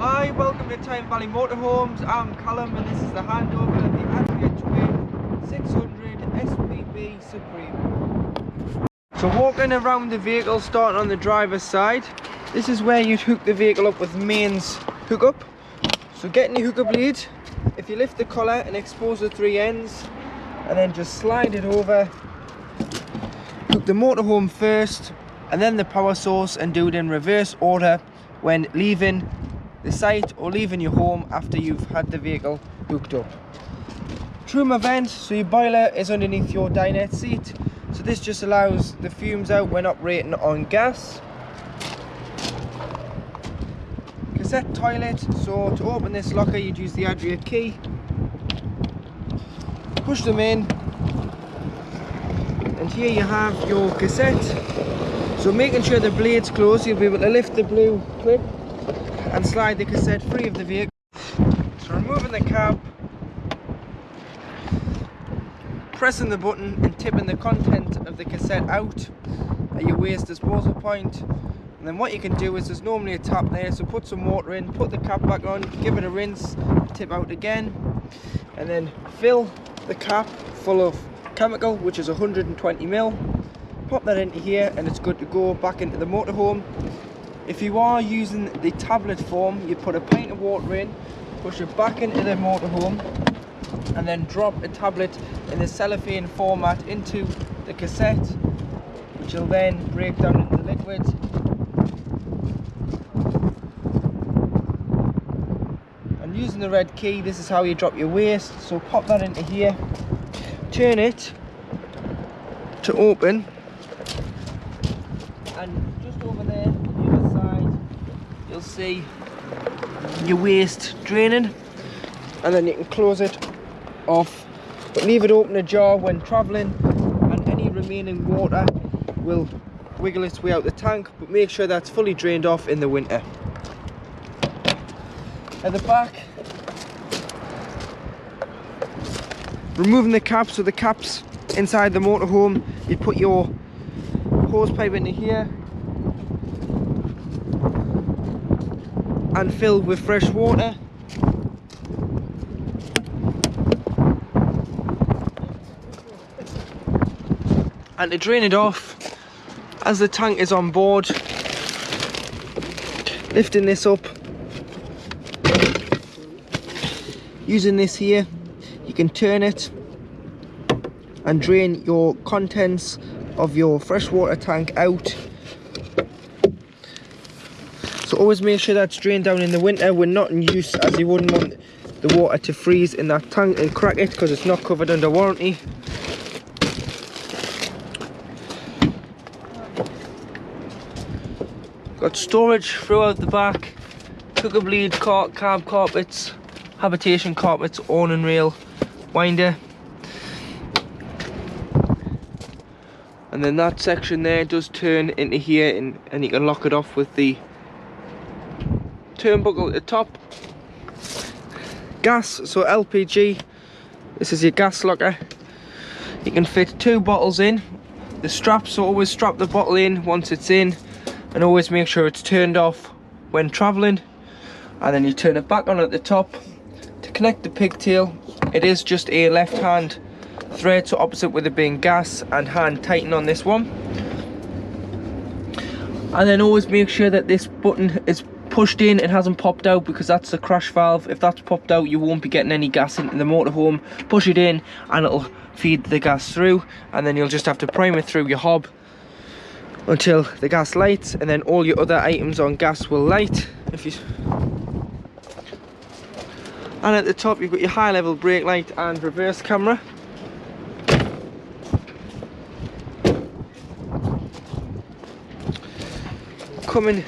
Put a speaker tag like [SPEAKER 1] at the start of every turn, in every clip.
[SPEAKER 1] Hi, welcome to Tyne Valley Motorhomes. I'm Callum and this is the handover of the Adria Twin 600 SPB Supreme. So walking around the vehicle, starting on the driver's side, this is where you'd hook the vehicle up with mains hookup. So getting your hookup lead, if you lift the collar and expose the three ends and then just slide it over, hook the motorhome first and then the power source, and do it in reverse order when leaving the site or leaving your home after you've had the vehicle hooked up. Trim vent, so your boiler is underneath your dinette seat, so this just allows the fumes out when operating on gas. Cassette toilet, so to open this locker you'd use the Adria key, push them in, and here you have your cassette. So making sure the blade's closed, you'll be able to lift the blue clip and slide the cassette free of the vehicle. So removing the cap, pressing the button and tipping the content of the cassette out at your waste disposal point. And then what you can do is, there's normally a tap there, so put some water in, put the cap back on, give it a rinse, tip out again, and then fill the cap full of chemical, which is 120 ml. Pop that into here and it's good to go back into the motorhome. If you are using the tablet form, you put a pint of water in, push it back into the motorhome, and then drop a tablet in the cellophane format into the cassette, which will then break down into the liquid. And using the red key, this is how you drop your waste. So pop that into here, turn it to open, and just over there on the other side you'll see your waste draining, and then you can close it off, but leave it open ajar when travelling, and any remaining water will wiggle its way out the tank, but make sure that's fully drained off in the winter. At the back, removing the cap, so the cap's inside the motorhome, you put your hose pipe into here and fill with fresh water. And to drain it off, as the tank is on board, lifting this up, using this here, you can turn it and drain your contents of your freshwater tank out. So always make sure that's drained down in the winter when not in use, as you wouldn't want the water to freeze in that tank and crack it because it's not covered under warranty. Got storage throughout the back, hookup lead, cab carpets, habitation carpets, awning rail, winder. And then that section there does turn into here, and you can lock it off with the turnbuckle at the top. Gas, so LPG, this is your gas locker. You can fit 2 bottles in. The strap, so always strap the bottle in once it's in, and always make sure it's turned off when travelling. And then you turn it back on at the top. To connect the pigtail, it is just a left hand thread, so opposite with it being gas, and hand tighten on this one. And then always make sure that this button is pushed in, it hasn't popped out, because that's the crash valve. If that's popped out, you won't be getting any gas into the motorhome. Push it in and it'll feed the gas through, and then you'll just have to prime it through your hob until the gas lights, and then all your other items on gas will light. And at the top you've got your high level brake light and reverse camera. Coming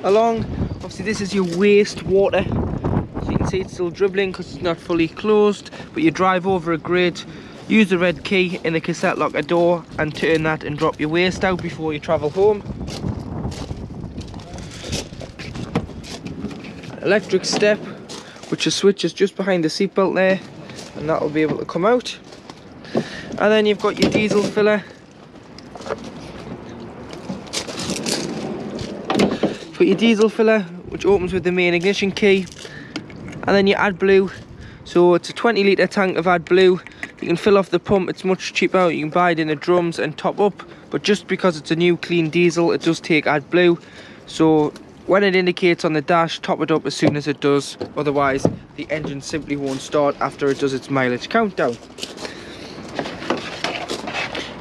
[SPEAKER 1] along, obviously this is your waste water, so you can see it's still dribbling because it's not fully closed, but you drive over a grid, use the red key in the cassette locker door and turn that and drop your waste out before you travel home. Electric step, which is switches just behind the seatbelt there, and that will be able to come out. And then you've got your diesel filler. Put your diesel filler which opens with the main ignition key, and then your AdBlue. So it's a 20 litre tank of AdBlue. You can fill off the pump, it's much cheaper. You can buy it in the drums and top up, but just because it's a new clean diesel, it does take AdBlue. So when it indicates on the dash, top it up as soon as it does, otherwise the engine simply won't start after it does its mileage countdown.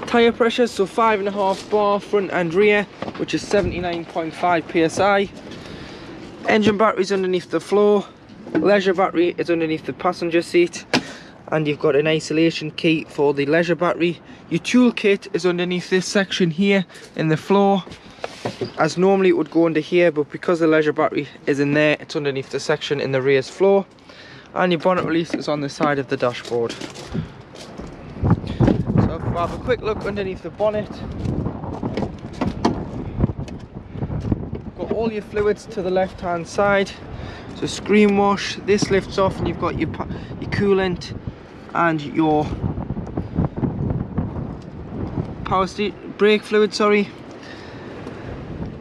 [SPEAKER 1] Tyre pressure, so 5.5 bar front and rear, which is 79.5 psi. Engine batteries underneath the floor. Leisure battery is underneath the passenger seat, and you've got an isolation key for the leisure battery. Your tool kit is underneath this section here in the floor, as normally it would go under here, but because the leisure battery is in there, it's underneath the section in the rear's floor. And your bonnet release is on the side of the dashboard. So if we have a quick look underneath the bonnet, got all your fluids to the left hand side. So screen wash, this lifts off and you've got your coolant and your brake fluid,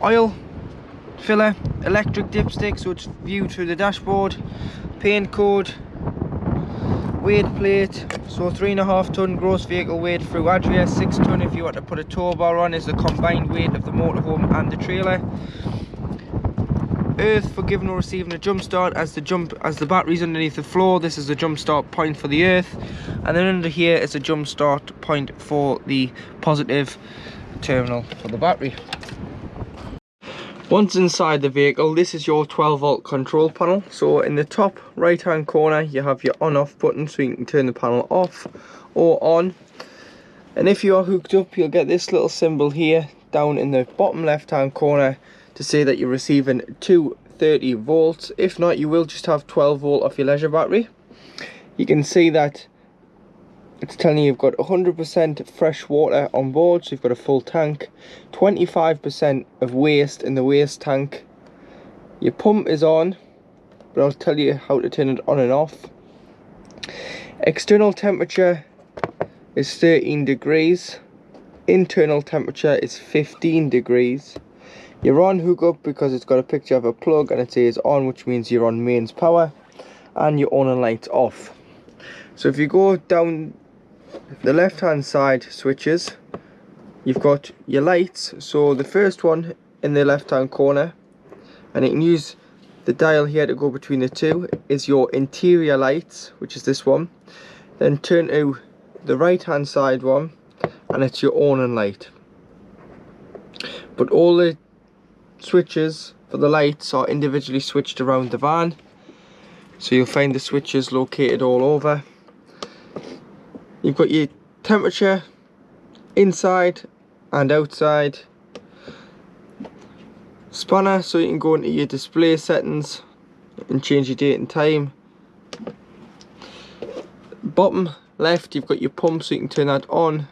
[SPEAKER 1] oil filler, electric dipstick, so it's viewed through the dashboard, paint code, weight plate, so 3.5 ton gross vehicle weight through Adria, 6 ton if you want to put a tow bar on, is the combined weight of the motorhome and the trailer. Earth for giving or receiving a jump start, as the battery's underneath the floor. This is the jump start point for the earth, and then under here is a jump start point for the positive terminal for the battery. Once inside the vehicle, this is your 12-volt control panel. So in the top right hand corner you have your on off button, so you can turn the panel off or on. And if you are hooked up, you'll get this little symbol here down in the bottom left hand corner to say that you're receiving 230 volts. If not, you will just have 12 volt off your leisure battery. You can see that it's telling you you've got 100% fresh water on board, so you've got a full tank, 25% of waste in the waste tank. Your pump is on, but I'll tell you how to turn it on and off. External temperature is 13 degrees, internal temperature is 15 degrees. You're on hookup because it's got a picture of a plug and it says on, which means you're on mains power, and your on and lights off. So if you go down the left hand side switches, you've got your lights. So the first one in the left hand corner, and you can use the dial here to go between the two, is your interior lights, which is this one. Then turn to the right hand side one and it's your on and light. But all the switches for the lights are individually switched around the van, so you'll find the switches located all over. You've got your temperature inside and outside, spanner so you can go into your display settings and change your date and time. Bottom left you've got your pump, so you can turn that on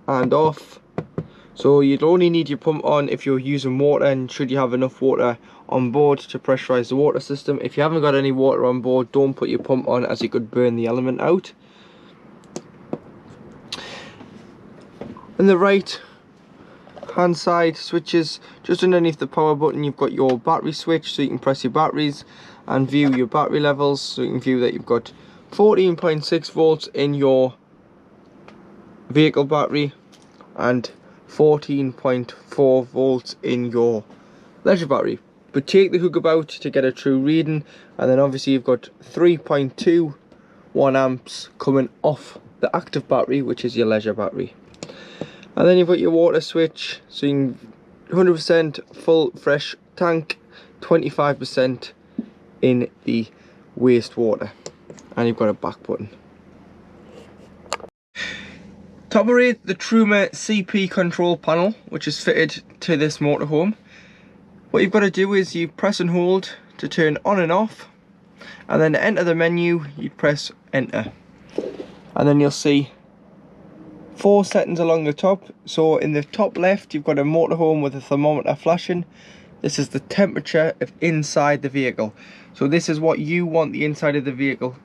[SPEAKER 1] and off. So you'd only need your pump on if you're using water, and should you have enough water on board to pressurize the water system. If you haven't got any water on board, don't put your pump on, as you could burn the element out. In the right hand side switches, just underneath the power button, you've got your battery switch, so you can press your batteries and view your battery levels. So you can view that you've got 14.6 volts in your vehicle battery and 14.4 volts in your leisure battery. But take the hookup out to get a true reading, and then obviously you've got 3.21 amps coming off the active battery, which is your leisure battery. And then you've got your water switch, so you can 100% full fresh tank, 25% in the wastewater, and you've got a back button. Top of it, the Truma CP control panel, which is fitted to this motorhome. What you've got to do is you press and hold to turn on and off, and then to enter the menu you press enter, and then you'll see 4 settings along the top. So in the top left you've got a motorhome with a thermometer flashing. This is the temperature of inside the vehicle, so this is what you want the inside of the vehicle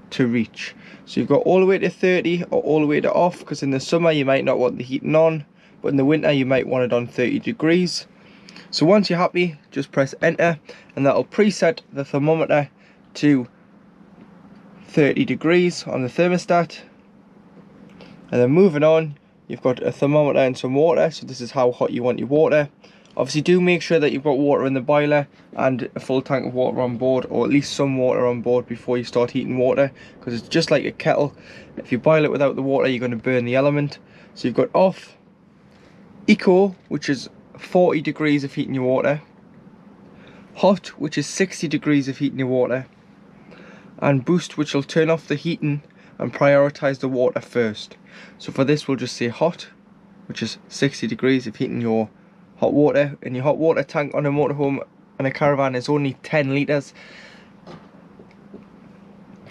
[SPEAKER 1] to reach. So you've got all the way to 30 or all the way to off, because in the summer you might not want the heating on, but in the winter you might want it on 30 degrees. So once you're happy, just press enter, and that'll preset the thermometer to 30 degrees on the thermostat. And then moving on, you've got a thermometer and some water, so this is how hot you want your water. Obviously do make sure that you've got water in the boiler and a full tank of water on board, or at least some water on board before you start heating water, because it's just like a kettle. If you boil it without the water, you're going to burn the element. So you've got off, eco, which is 40 degrees of heating your water, hot, which is 60 degrees of heating your water, and boost, which will turn off the heating and prioritize the water first. So for this we'll just say hot, which is 60 degrees of heating your hot water, and your hot water tank on a motorhome and a caravan is only 10 litres.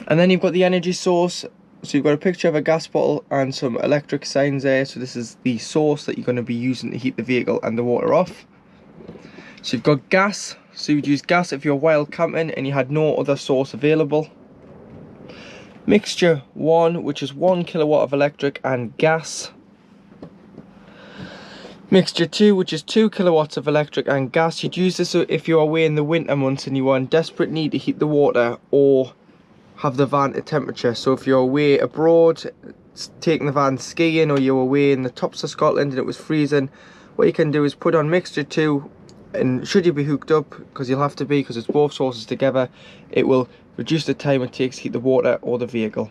[SPEAKER 1] And then you've got the energy source. So you've got a picture of a gas bottle and some electric signs there. So this is the source that you're going to be using to heat the vehicle and the water off. So you've got gas. So you'd use gas if you're wild camping and you had no other source available. Mixture 1, which is 1 kilowatt of electric and gas. Mixture 2, which is 2 kilowatts of electric and gas. You'd use this if you're away in the winter months and you are in desperate need to heat the water or have the van at temperature. So if you're away abroad, taking the van skiing, or you're away in the tops of Scotland and it was freezing, what you can do is put on mixture 2, and should you be hooked up, because you'll have to be, because it's both sources together, it will reduce the time it takes to heat the water or the vehicle.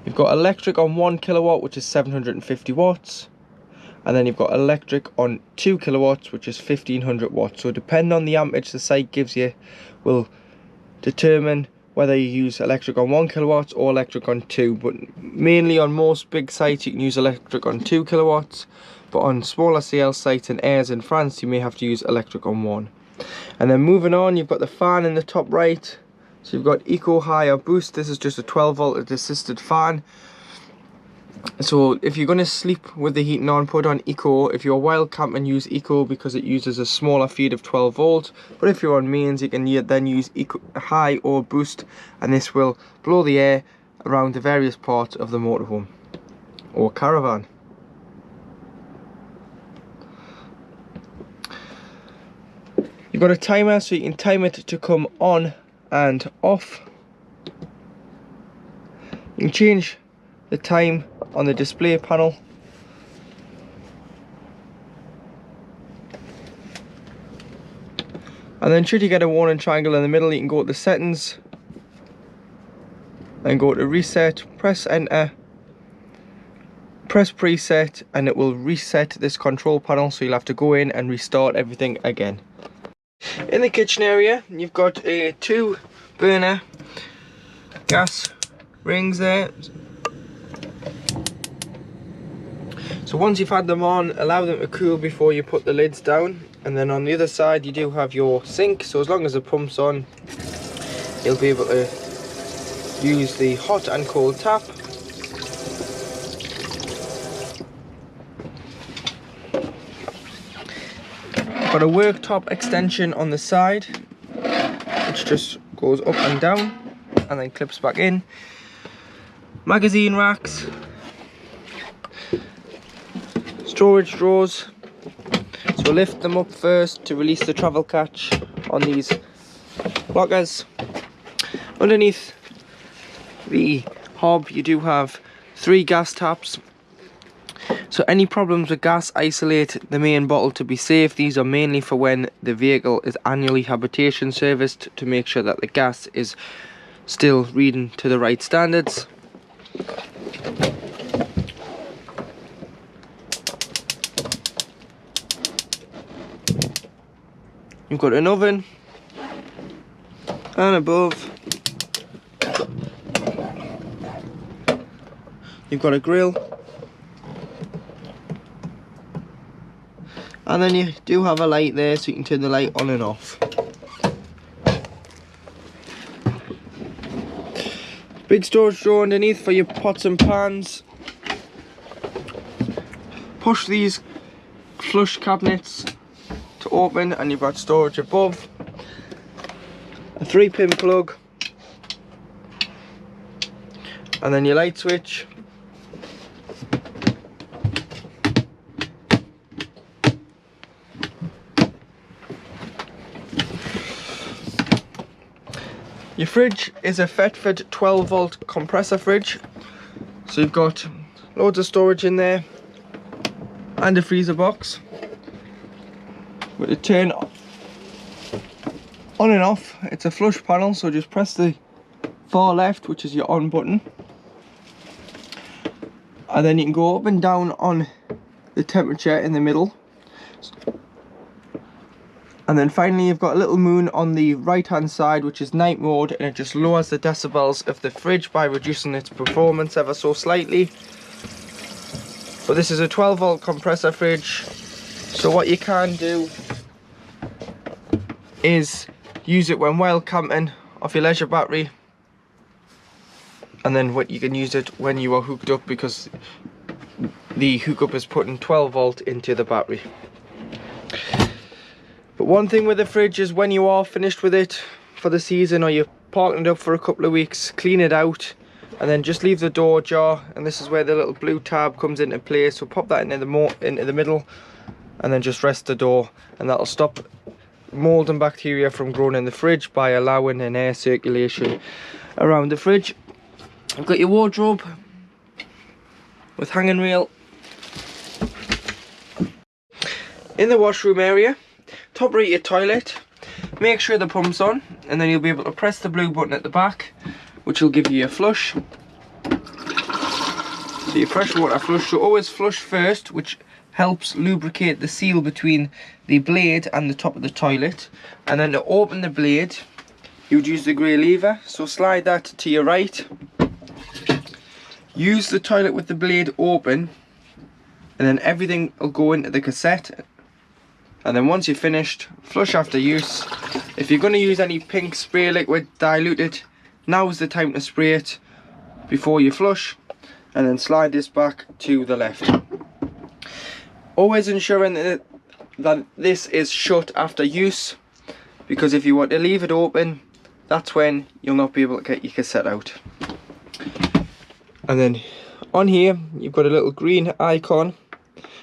[SPEAKER 1] You've got electric on 1 kilowatt, which is 750 watts. And then you've got electric on 2 kilowatts, which is 1500 watts. So depending on the amperage the site gives you will determine whether you use electric on 1 kilowatt or electric on 2. But mainly on most big sites you can use electric on 2 kilowatts. But on smaller scale sites and airs in France, you may have to use electric on 1. And then moving on, you've got the fan in the top right. So you've got Eco, High or Boost. This is just a 12 volt assisted fan. So if you're going to sleep with the heating on, put on Eco. If you're wild camping, use Eco because it uses a smaller feed of 12 volt. But if you're on mains, you can then use Eco, High or Boost, and this will blow the air around the various parts of the motorhome or caravan. You've got a timer, so you can time it to come on and off. You can change the time on the display panel. And then should you get a warning triangle in the middle, you can go to the settings and go to reset, press enter, press preset, and it will reset this control panel, so you'll have to go in and restart everything again. In the kitchen area, you've got a 2 burner gas rings there. So once you've had them on, allow them to cool before you put the lids down. And then on the other side you do have your sink, so as long as the pump's on, you'll be able to use the hot and cold tap. Got a worktop extension on the side, which just goes up and down and then clips back in. Magazine racks. Storage drawers, so we'll lift them up first to release the travel catch on these lockers. Underneath the hob you do have 3 gas taps, so any problems with gas, isolate the main bottle to be safe. These are mainly for when the vehicle is annually habitation serviced, to make sure that the gas is still reading to the right standards. You've got an oven, and above you've got a grill, and then you do have a light there, so you can turn the light on and off. Big storage drawer underneath for your pots and pans. Push these flush cabinets to open, and you've got storage above. A 3-pin plug, and then your light switch. Your fridge is a Thetford 12 volt compressor fridge. So you've got loads of storage in there and a freezer box. With a turn on and off, it's a flush panel, so just press the far left, which is your on button, and then you can go up and down on the temperature in the middle. And then finally you've got a little moon on the right hand side, which is night mode, and it just lowers the decibels of the fridge by reducing its performance ever so slightly. But this is a 12 volt compressor fridge, so what you can do is use it when while camping off your leisure battery, and then what you can use it when you are hooked up, because the hookup is putting 12 volt into the battery. But one thing with the fridge is when you are finished with it for the season, or you're parking it up for a couple of weeks, clean it out and then just leave the door ajar, and this is where the little blue tab comes into play. So pop that into the middle and then just rest the door, and that'll stop mold and bacteria from growing in the fridge by allowing an air circulation around the fridge. I've got your wardrobe with hanging rail. In the washroom area, top right your toilet, make sure the pump's on, and then you'll be able to press the blue button at the back, which will give you a flush. So your pressure water flush, so always flush first, which helps lubricate the seal between the blade and the top of the toilet. And then to open the blade, you would use the grey lever, so slide that to your right. Use the toilet with the blade open, and then everything will go into the cassette. And then once you're finished, flush after use. If you're going to use any pink spray liquid diluted, now's the time to spray it before you flush, and then slide this back to the left. Always ensuring that this is shut after use, because if you want to leave it open, that's when you'll not be able to get your cassette out. And then on here you've got a little green icon,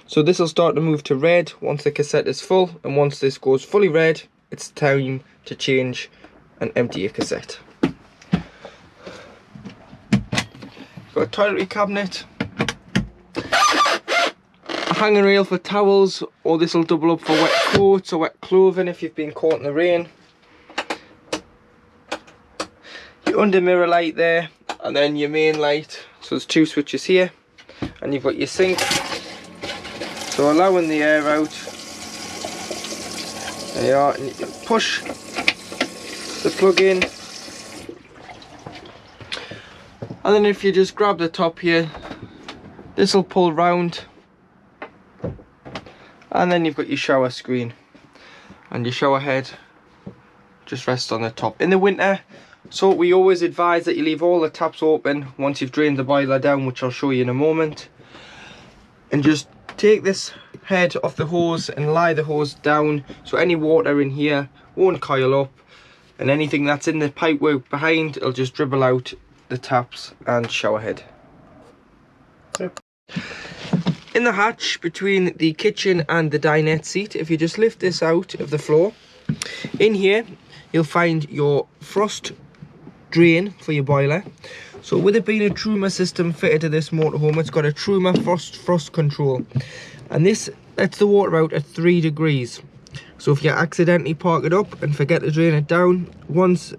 [SPEAKER 1] so this will start to move to red once the cassette is full, and once this goes fully red, it's time to change and empty your cassette. Got a toiletry cabinet, a hanging rail for towels, or this will double up for wet coats or wet clothing if you've been caught in the rain. Your under mirror light there, and then your main light. So there's two switches here, and you've got your sink, so allowing the air out. There you are, and you can push the plug in, and then if you just grab the top here, this will pull round, and then you've got your shower screen, and your shower head just rests on the top. In the winter, so we always advise that you leave all the taps open once you've drained the boiler down, which I'll show you in a moment, and just take this head off the hose and lie the hose down, so any water in here won't coil up, and anything that's in the pipework behind, it'll just dribble out the taps and shower head. Yep. In the hatch between the kitchen and the dinette seat, if you just lift this out of the floor, in here you'll find your frost drain for your boiler. So with it being a Truma system fitted to this motorhome, it's got a Truma frost control, and this lets the water out at 3 degrees. So if you accidentally park it up and forget to drain it down, once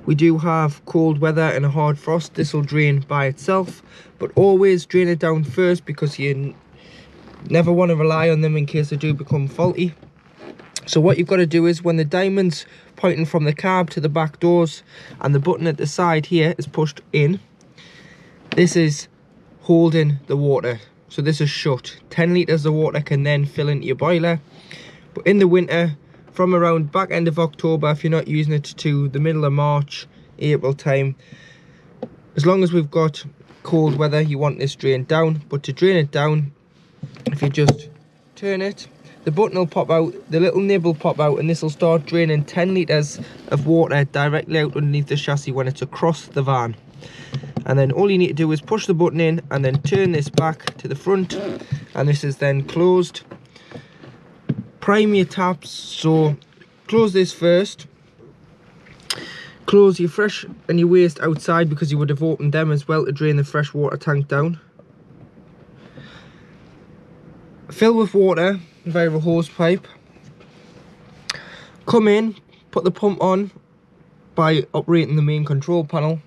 [SPEAKER 1] we do have cold weather and a hard frost, this will drain by itself. But always drain it down first, because you never want to rely on them in case they do become faulty. So what you've got to do is, when the diamond's pointing from the cab to the back doors and the button at the side here is pushed in, this is holding the water. So this is shut. 10 litres of water can then fill into your boiler. But in the winter, from around back end of October, if you're not using it, to the middle of March, April time, as long as we've got cold weather, you want this drained down. But to drain it down, if you just turn it, the button will pop out, the little nib will pop out, and this will start draining 10 litres of water directly out underneath the chassis when it's across the van. And then all you need to do is push the button in and then turn this back to the front, and this is then closed. Prime your taps, so close this first, Close your fresh and your waste outside, because you would have opened them as well to drain the fresh water tank down. Fill with water via a hose pipe. Come in, put the pump on by operating the main control panel.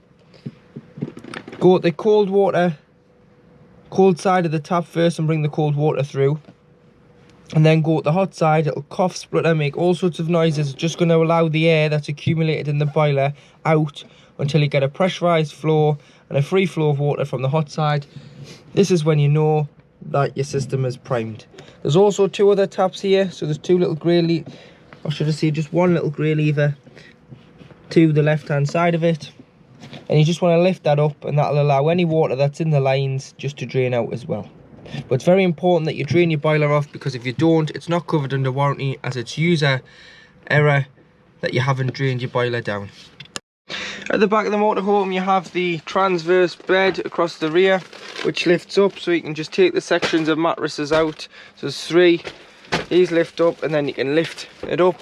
[SPEAKER 1] Go to the cold side of the tap first and bring the cold water through. And then go to the hot side. It'll cough, splutter, make all sorts of noises. It's just going to allow the air that's accumulated in the boiler out until you get a pressurized flow and a free flow of water from the hot side. This is when you know that your system is primed. There's also two other taps here. So there's two little grey lever, or should I say just one little grey lever to the left hand side of it. And you just want to lift that up, and that'll allow any water that's in the lines just to drain out as well. But it's very important that you drain your boiler off, because if you don't, it's not covered under warranty, as it's user error that you haven't drained your boiler down. At the back of the motorhome you have the transverse bed across the rear, which lifts up, so you can just take the sections of mattresses out. So there's three, these lift up, and then you can lift it up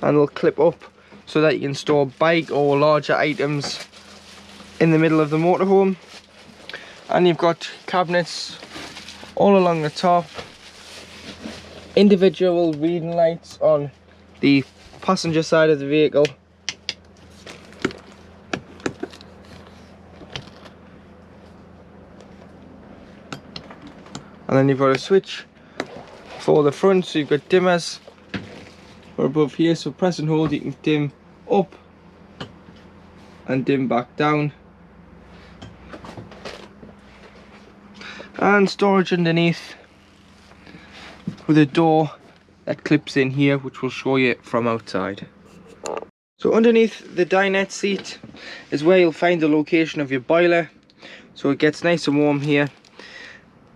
[SPEAKER 1] and it'll clip up so that you can store bike or larger items in the middle of the motorhome. And you've got cabinets all along the top, individual reading lights on the passenger side of the vehicle, and then you've got a switch for the front, so you've got dimmers or above here, so press and hold, you can dim up and dim back down. And storage underneath with a door that clips in here, which will show you from outside. So underneath the dinette seat is where you'll find the location of your boiler, so it gets nice and warm here.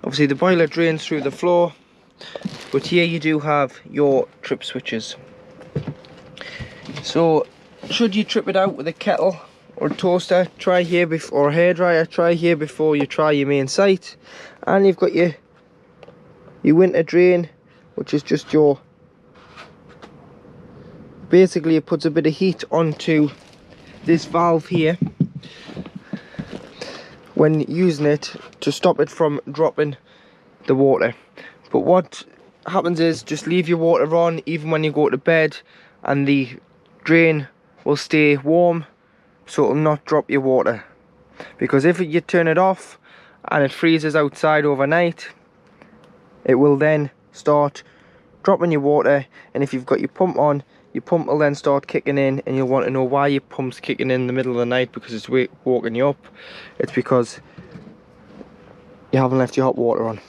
[SPEAKER 1] Obviously the boiler drains through the floor, but here you do have your trip switches. So should you trip it out with a kettle or a toaster, try here before, or a hairdryer, try here before you try your main site. And you've got your winter drain, which is just your, basically it puts a bit of heat onto this valve here when using it to stop it from dropping the water. But what happens is, just leave your water on even when you go to bed, and the drain will stay warm, so it will not drop your water. Because if you turn it off and it freezes outside overnight, it will then start dropping your water. And if you've got your pump on, your pump will then start kicking in, and you'll want to know why your pump's kicking in the middle of the night, because it's waking you up. It's because you haven't left your hot water on.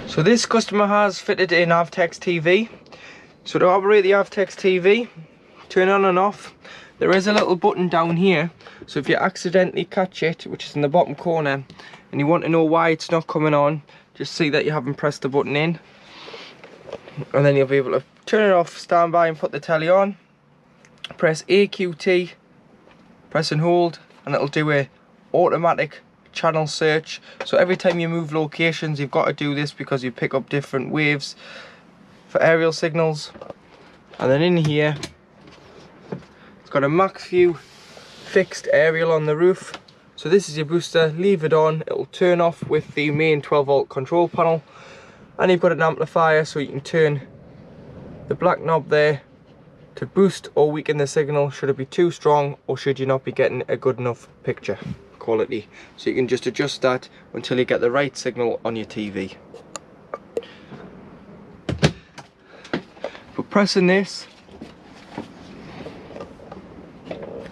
[SPEAKER 1] So this customer has fitted an Avtex TV. So to operate the Avtex TV, turn on and off, there is a little button down here. So if you accidentally catch it, which is in the bottom corner, and you want to know why it's not coming on, just see that you haven't pressed the button in, and then you'll be able to turn it off, stand by and put the telly on. Press AQT, press and hold, and it'll do a automatic channel search. So every time you move locations, you've got to do this, because you pick up different waves for aerial signals. And then in here, it's got a max view fixed aerial on the roof. So this is your booster, leave it on, it'll turn off with the main 12 volt control panel. And you've got an amplifier, so you can turn the black knob there to boost or weaken the signal should it be too strong, or should you not be getting a good enough picture quality. So you can just adjust that until you get the right signal on your TV. But pressing this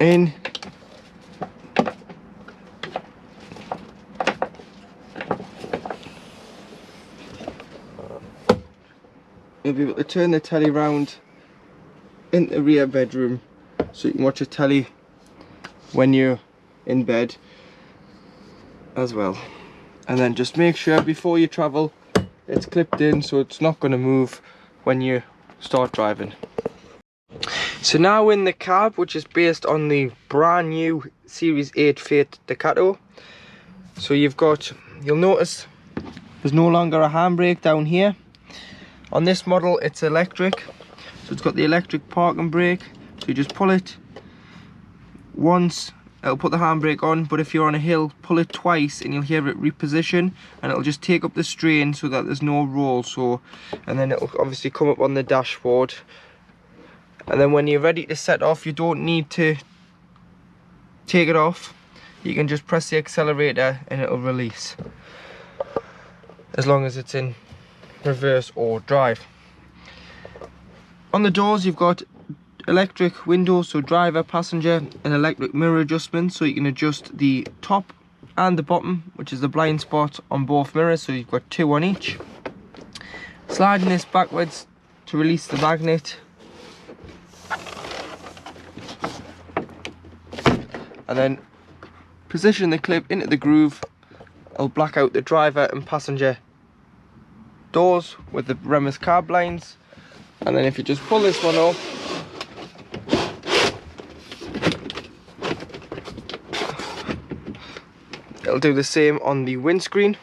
[SPEAKER 1] in, you'll be able to turn the telly round in the rear bedroom, so you can watch a telly when you're in bed as well. And then just make sure before you travel it's clipped in, so it's not going to move when you start driving. So now in the cab, which is based on the brand new Series 8 Fiat Ducato. So you'll notice there's no longer a handbrake down here. On this model it's electric, so it's got the electric parking brake. So you just pull it once, it'll put the handbrake on, but if you're on a hill, pull it twice and you'll hear it reposition, and it'll just take up the strain so that there's no roll. So, and then it'll obviously come up on the dashboard. And then when you're ready to set off, you don't need to take it off. You can just press the accelerator and it'll release, as long as it's in reverse or drive. On the doors, you've got electric windows, so driver, passenger, and electric mirror adjustment, so you can adjust the top and the bottom, which is the blind spot, on both mirrors, so you've got 2 on each. Sliding this backwards to release the magnet, and then position the clip into the groove. It'll black out the driver and passenger doors with the Remus car blinds. And then if you just pull this one up, it'll do the same on the windscreen.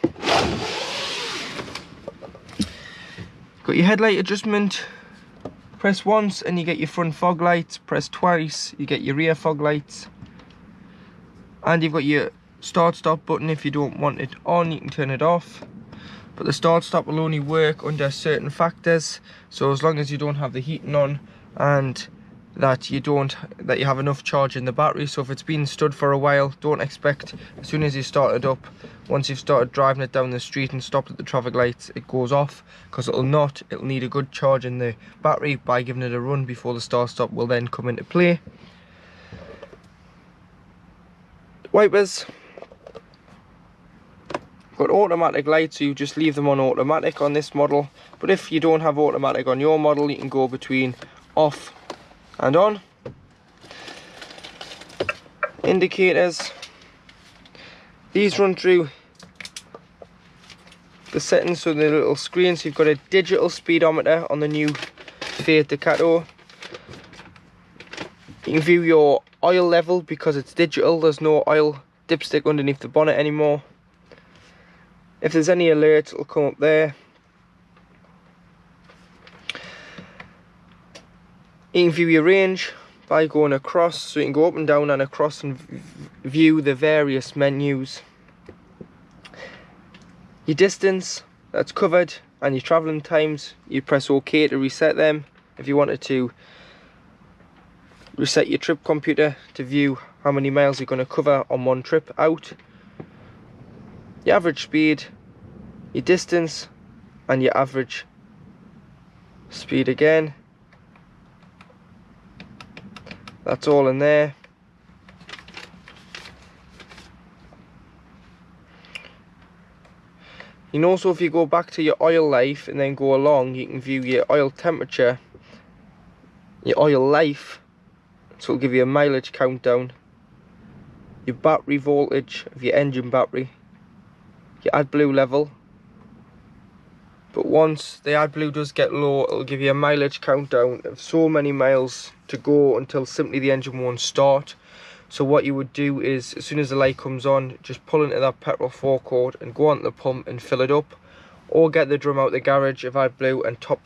[SPEAKER 1] Got your headlight adjustment. Press once and you get your front fog lights. Press twice, you get your rear fog lights. And you've got your start stop button. If you don't want it on, you can turn it off. But the start stop will only work under certain factors. So as long as you don't have the heating on, and that you have enough charge in the battery. So if it's been stood for a while, don't expect as soon as you start it up, once you've started driving it down the street and stopped at the traffic lights, it goes off, because it'll need a good charge in the battery by giving it a run before the start stop will then come into play. Wipers, got automatic lights, so you just leave them on automatic on this model, but if you don't have automatic on your model, you can go between off and on. Indicators, these run through the settings, so the little screen. So you've got a digital speedometer on the new Fiat Ducato. You can view your oil level because it's digital. There's no oil dipstick underneath the bonnet anymore. If there's any alerts, it'll come up there. You can view your range by going across, so you can go up and down and across and view the various menus. Your distance that's covered and your travelling times, you press OK to reset them. If you wanted to reset your trip computer to view how many miles you're going to cover on one trip out. Your average speed, your distance, and your average speed again. That's all in there. You can also, if you go back to your oil life and then go along, you can view your oil temperature, your oil life, so it'll give you a mileage countdown, your battery voltage of your engine battery, your AdBlue level. But once the AdBlue does get low, it'll give you a mileage countdown of so many miles to go until simply the engine won't start. So what you would do is, as soon as the light comes on, just pull into that petrol forecourt and go onto the pump and fill it up, or get the drum out the garage of AdBlue and top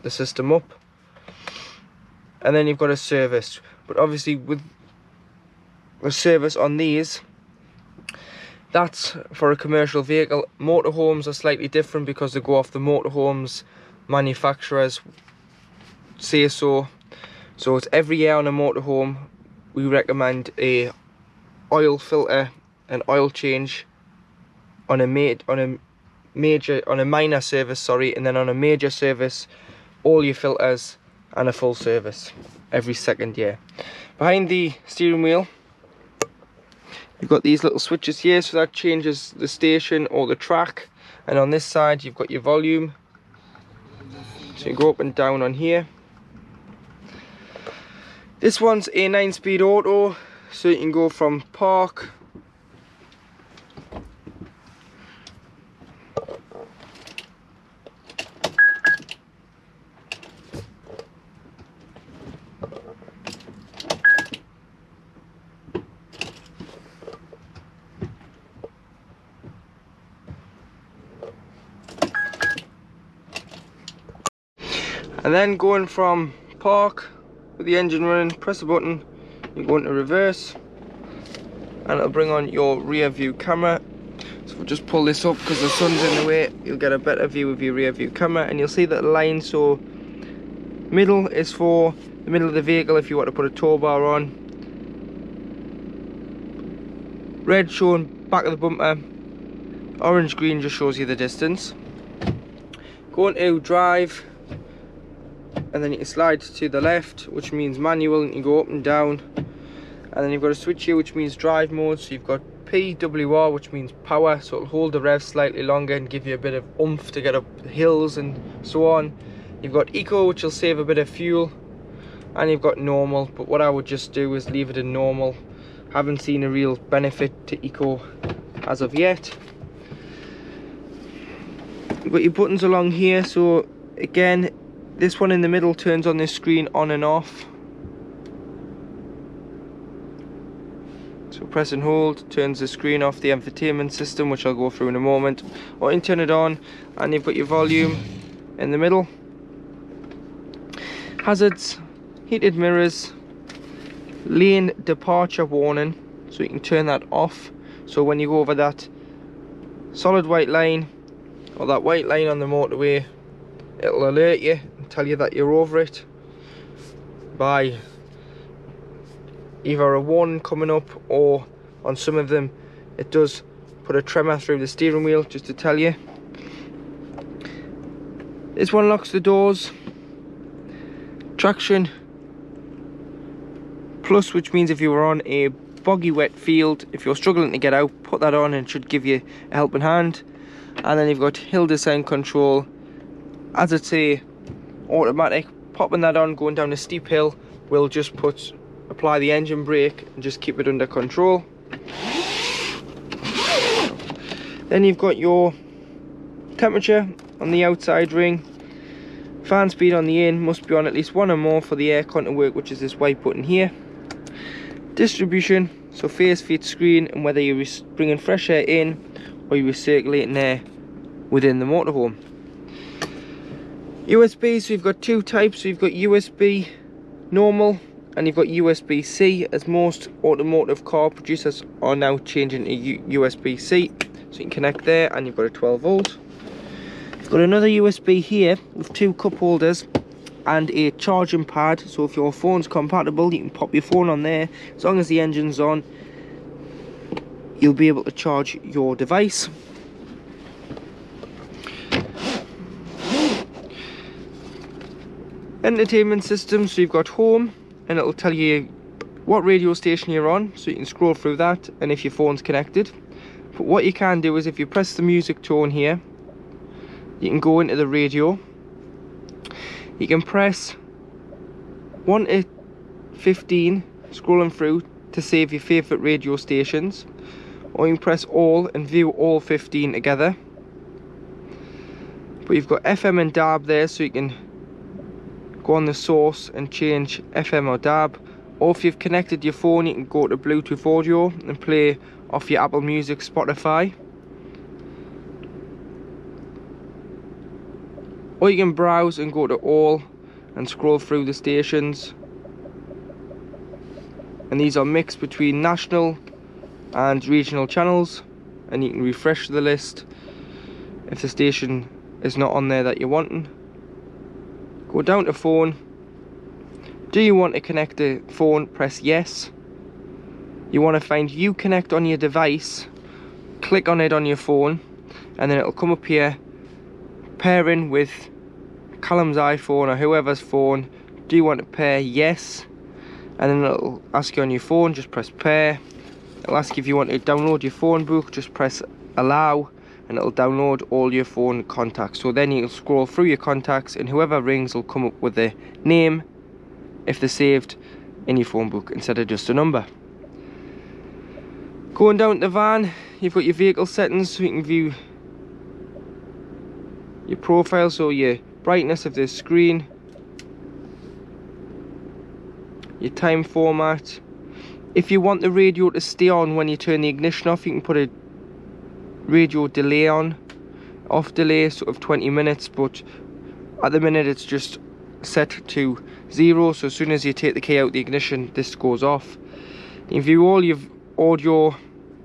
[SPEAKER 1] the system up. And then you've got a service. But obviously with a service on these, that's for a commercial vehicle. Motorhomes are slightly different because they go off the motorhomes manufacturers say so. So it's every year on a motorhome we recommend a oil filter and oil change on a minor service, sorry, and then on a major service all your filters and a full service every second year. Behind the steering wheel you've got these little switches here, so that changes the station or the track. And on this side you've got your volume, so you go up and down on here. This one's a 9-speed auto, so you can go from park and then going from park with the engine running, press a button, You go into reverse and it'll bring on your rear view camera. So we'll just pull this up because the sun's in the way. You'll get a better view of your rear view camera, and you'll see that the line, so middle is for the middle of the vehicle if you want to put a tow bar on. Red showing back of the bumper, orange green just shows you the distance. Go into drive, and then you can slide to the left, which means manual, and you go up and down. And then you've got a switch here which means drive mode, so you've got PWR which means power, so it'll hold the rev slightly longer and give you a bit of oomph to get up hills and so on. You've got eco, which will save a bit of fuel, and you've got normal, but what I would just do is leave it in normal. Haven't seen a real benefit to eco as of yet. You've got your buttons along here, so again this one in the middle turns on this screen on and off. So press and hold turns the screen off the infotainment system, which I'll go through in a moment, or you can turn it on, and you've got your volume in the middle. Hazards, heated mirrors, lane departure warning, so you can turn that off, so when you go over that solid white line or that white line on the motorway, it'll alert you and tell you that you're over it by either a warning coming up, or on some of them it does put a tremor through the steering wheel just to tell you. This one locks the doors. Traction plus, which means if you were on a boggy wet field, if you're struggling to get out, put that on and it should give you a helping hand. And then you've got hill descent control, as it's a automatic. Popping that on going down a steep hill will just apply the engine brake and just keep it under control. Then you've got your temperature on the outside ring. Fan speed on the in must be on at least one or more for the aircon to work, which is this white button here. Distribution, so face, feet, screen, and whether you're bringing fresh air in or you're recirculating air within the motorhome. USB, so you've got two types. So you've got USB normal and you've got USB-C, as most automotive car producers are now changing to USB-C. So you can connect there, and you've got a 12 volt. You've got another USB here with two cup holders and a charging pad, so if your phone's compatible you can pop your phone on there. As long as the engine's on, you'll be able to charge your device. Entertainment system, so you've got home, and it'll tell you what radio station you're on, so you can scroll through that, and if your phone's connected. But what you can do is, if you press the music tone here, you can go into the radio. You can press 1 to 15, scrolling through, to save your favourite radio stations, or you can press all and view all 15 together. But you've got FM and DAB there, so you can go on the source and change FM or DAB, or if you've connected your phone you can go to Bluetooth audio and play off your Apple Music, Spotify, or you can browse and go to all and scroll through the stations, and these are mixed between national and regional channels, and you can refresh the list if the station is not on there that you're wanting. Go down to phone. Do you want to connect the phone? Press yes. You want to find Uconnect on your device, click on it on your phone, and then it'll come up here, pairing with Callum's iPhone or whoever's phone. Do you want to pair? Yes. And then it'll ask you on your phone, just press pair. It'll ask you if you want to download your phone book, just press allow, and it'll download all your phone contacts. So then you'll scroll through your contacts, and whoever rings will come up with the name if they're saved in your phone book instead of just a number. Going down to the van, you've got your vehicle settings, so you can view your profile, so your brightness of the screen, your time format. If you want the radio to stay on when you turn the ignition off, you can put a radio delay on, off delay, sort of 20 minutes, but at the minute it's just set to 0, so as soon as you take the key out the ignition this goes off. You can view all your audio,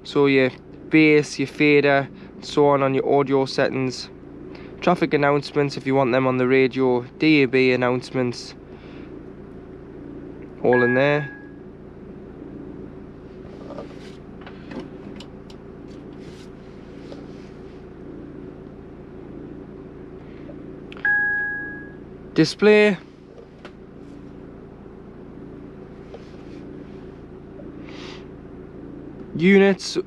[SPEAKER 1] so your bass, your fader, so on your audio settings. Traffic announcements if you want them on the radio, DAB announcements, all in there. Display, units,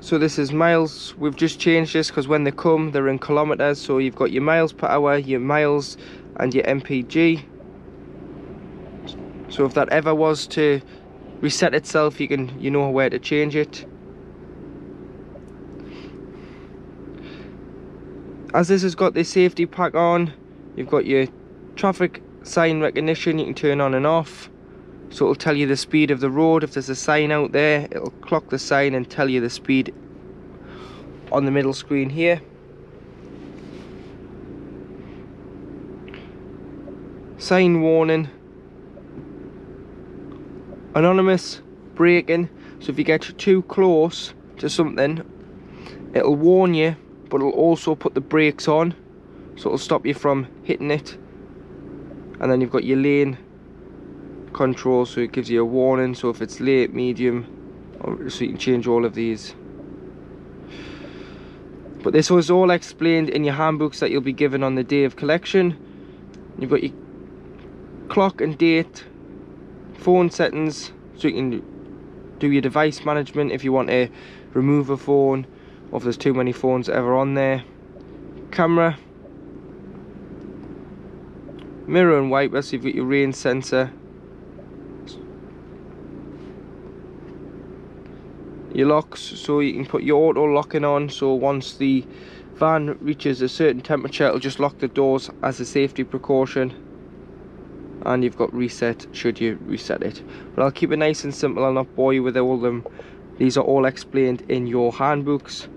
[SPEAKER 1] so this is miles. We've just changed this because when they come they're in kilometers, so you've got your miles per hour, your miles and your mpg. So if that ever was to reset itself, you know where to change it. As this has got this safety pack on, you've got your traffic sign recognition. You can turn on and off, so it'll tell you the speed of the road. If there's a sign out there, it'll clock the sign and tell you the speed on the middle screen here. Sign warning, anonymous braking, so if you get too close to something it'll warn you, but it'll also put the brakes on, so it'll stop you from hitting it. And then you've got your lane control, so it gives you a warning, so if it's late, medium, so you can change all of these. But this was all explained in your handbooks that you'll be given on the day of collection. You've got your clock and date, phone settings, so you can do your device management if you want to remove a phone or if there's too many phones ever on there. Camera, mirror and wiper, so you've got your rain sensor, your locks, so you can put your auto locking on, so once the van reaches a certain temperature it'll just lock the doors as a safety precaution. And you've got reset should you reset it. But I'll keep it nice and simple, I'll not bore you with all of them. These are all explained in your handbooks.